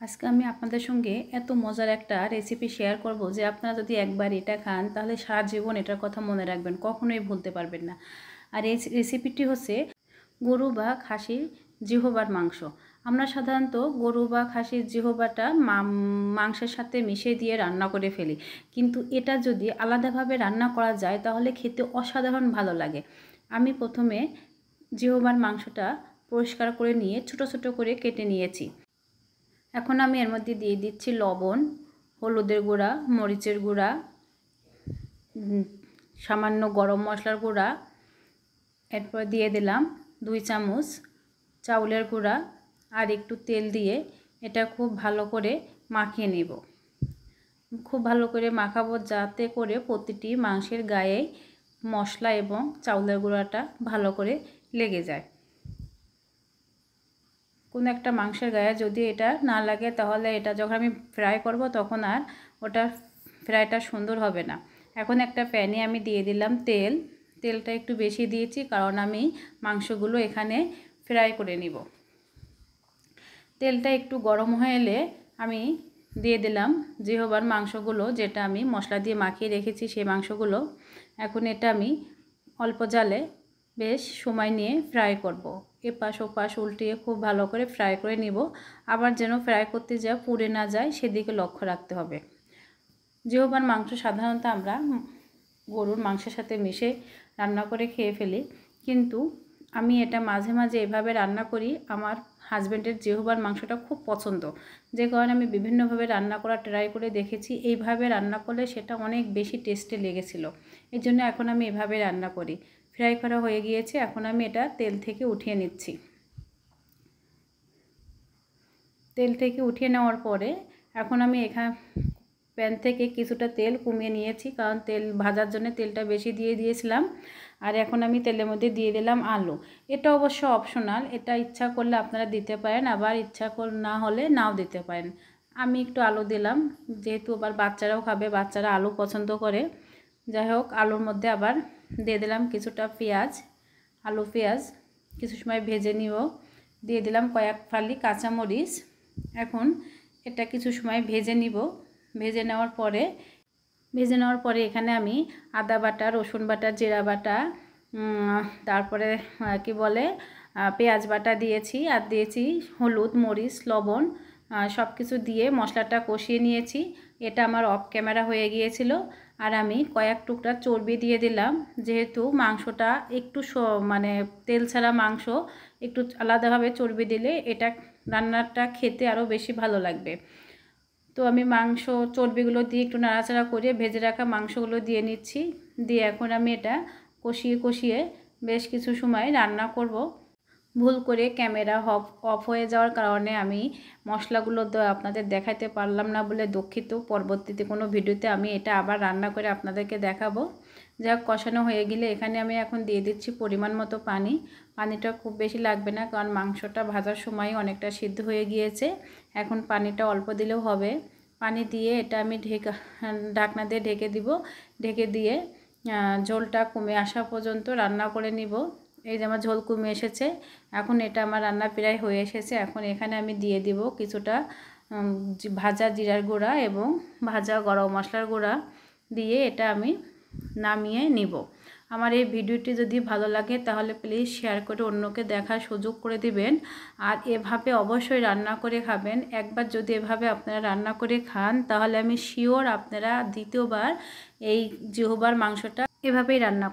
আজকে আমি আপনাদের সঙ্গে এত মজার একটা রেসিপি শেয়ার করব যে আপনারা যদি একবার এটা খান তাহলে সারা জীবন এটার কথা মনে রাখবেন, কখনোই ভুলতে পারবেন না। আর এই রেসিপিটি হচ্ছে গরু বা খাসির জিহবার মাংস। আমরা সাধারণত গরু বা খাসির জিহবাটা মাংসের সাথে মিশিয়ে দিয়ে রান্না করে ফেলি, কিন্তু এটা যদি আলাদাভাবে রান্না করা যায় তাহলে খেতে অসাধারণ ভালো লাগে। আমি প্রথমে জিহবার মাংসটা পরিষ্কার করে নিয়ে ছোট ছোট করে কেটে নিয়েছি। এখন আমি এর মধ্যে দিয়ে দিচ্ছি লবণ, হলুদের গুঁড়া, মরিচের গুঁড়া, সামান্য গরম মশলার গুঁড়া, এরপর দিয়ে দিলাম 2 চামচ চাউলের গুঁড়া আর একটু তেল দিয়ে এটা খুব ভালো করে মাখিয়ে নেব। খুব ভালো করে মাখাবো যাতে করে প্রতিটি মাংসের গায়ে মশলা এবং চাউলের গুঁড়াটা ভালো করে লেগে যায়। কোনো একটা মাংসের গায়ে যদি এটা না লাগে তাহলে এটা যখন আমি ফ্রাই করব তখন আর ওটা ফ্রাইটা সুন্দর হবে না। এখন একটা প্যানে আমি দিয়ে দিলাম তেলটা একটু বেশি দিয়েছি কারণ আমি মাংসগুলো এখানে ফ্রাই করে নিব। তেলটা একটু গরম হয়ে এলে আমি দিয়ে দিলাম জিহবার মাংসগুলো, যেটা আমি মশলা দিয়ে মাখিয়ে রেখেছি সেই মাংসগুলো। এখন এটা আমি অল্প জালে বেশ সময় নিয়ে ফ্রাই করব। এপাশ ওপাশ উল্টিয়ে খুব ভালো করে ফ্রাই করে নিব। আবার যেন ফ্রাই করতে যা পুড়ে না যায় সেদিকে লক্ষ্য রাখতে হবে। জিহবার মাংস সাধারণত আমরা গরুর মাংসের সাথে মিশে রান্না করে খেয়ে ফেলি, কিন্তু আমি এটা মাঝে মাঝে এভাবে রান্না করি। আমার হাজব্যান্ডের জিহবার মাংসটা খুব পছন্দ, যে কারণে আমি বিভিন্নভাবে রান্না করা ট্রাই করে দেখেছি। এইভাবে রান্না করলে সেটা অনেক বেশি টেস্টি লেগেছিল, এই জন্য এখন আমি এভাবে রান্না করি। ফ্রাই করা হয়ে গিয়েছে, এখন আমি এটা তেল থেকে উঠিয়ে নিচ্ছি। তেল থেকে উঠিয়ে নেওয়ার পরে এখন আমি এখানে প্যান থেকে কিছুটা তেল কমিয়ে নিয়েছি, কারণ তেল ভাজার জন্য তেলটা বেশি দিয়ে দিয়েছিলাম। আর এখন আমি তেলের মধ্যে দিয়ে দিলাম আলু। এটা অবশ্য অপশনাল, এটা ইচ্ছা করলে আপনারা দিতে পারেন, আবার ইচ্ছা না হলে নাও দিতে পারেন। আমি একটু আলু দিলাম, যেহেতু আবার বাচ্চারাও খাবে, বাচ্চারা আলু পছন্দ করে। যাই হোক, আলুর মধ্যে আবার দিয়ে দিলাম কিছুটা পেঁয়াজ, আলু পেঁয়াজ কিছু সময় ভেজে নিব। দিয়ে দিলাম কয়েক ফালি কাঁচামরিচ। এখন এটা কিছু সময় ভেজে নিব। ভেজে নেওয়ার পরে এখানে আমি আদা বাটা, রসুন বাটা, জিরা বাটা, তারপরে কি বলে পেঁয়াজ বাটা দিয়েছি, আর দিয়েছি হলুদ, মরিচ, লবণ, সব কিছু দিয়ে মশলাটা কষিয়ে নিয়েছি। এটা আমার অফ ক্যামেরা হয়ে গিয়েছিল। আর আমি কয়েক টুকরা চর্বি দিয়ে দিলাম, যেহেতু মাংসটা একটু মানে তেল ছাড়া মাংস, একটু আলাদাভাবে চর্বি দিলে এটা রান্নাটা খেতে আরও বেশি ভালো লাগবে। তো আমি চর্বিগুলো দিয়ে একটু নাড়াচাড়া করে ভেজে রাখা মাংসগুলো দিয়ে নিচ্ছি। দিয়ে এখন আমি এটা কষিয়ে বেশ কিছু সময় রান্না করব। ভুল করে ক্যামেরা অফ হয়ে যাওয়ার কারণে আমি মশলাগুলো আপনাদের দেখাতে পারলাম না বলে দুঃখিত। পরবর্তীতে কোনো ভিডিওতে আমি এটা আবার রান্না করে আপনাদেরকে দেখাবো। যা কষানো হয়ে গেলে এখানে আমি এখন দিয়ে দিচ্ছি পরিমাণ মতো পানি। পানিটা খুব বেশি লাগবে না, কারণ মাংসটা ভাজার সময় অনেকটা সিদ্ধ হয়ে গিয়েছে। এখন পানিটা অল্প দিলেও হবে। পানি দিয়ে এটা আমি ঢাকনা দিয়ে ঢেকে দিব। ঢেকে দিয়ে ঝোলটা কমে আসা পর্যন্ত রান্না করে নিব। এই যে আমার ঝোল কমে এসেছে, এখন এটা আমার রান্না প্রায় হয়ে এসেছে। এখন এখানে আমি দিয়ে দিব কিছুটা ভাজা জিরার গুঁড়া এবং ভাজা গরম মশলার গুঁড়া দিয়ে এটা আমি নামিয়ে নিব। আমার এই ভিডিওটি যদি ভালো লাগে তাহলে প্লিজ শেয়ার করে অন্যকে দেখার সুযোগ করে দিবেন। আর এভাবে অবশ্যই রান্না করে খাবেন। একবার যদি এভাবে আপনারা রান্না করে খান তাহলে আমি শিওর আপনারা দ্বিতীয়বার এই জিহবার মাংসটা এভাবেই রান্না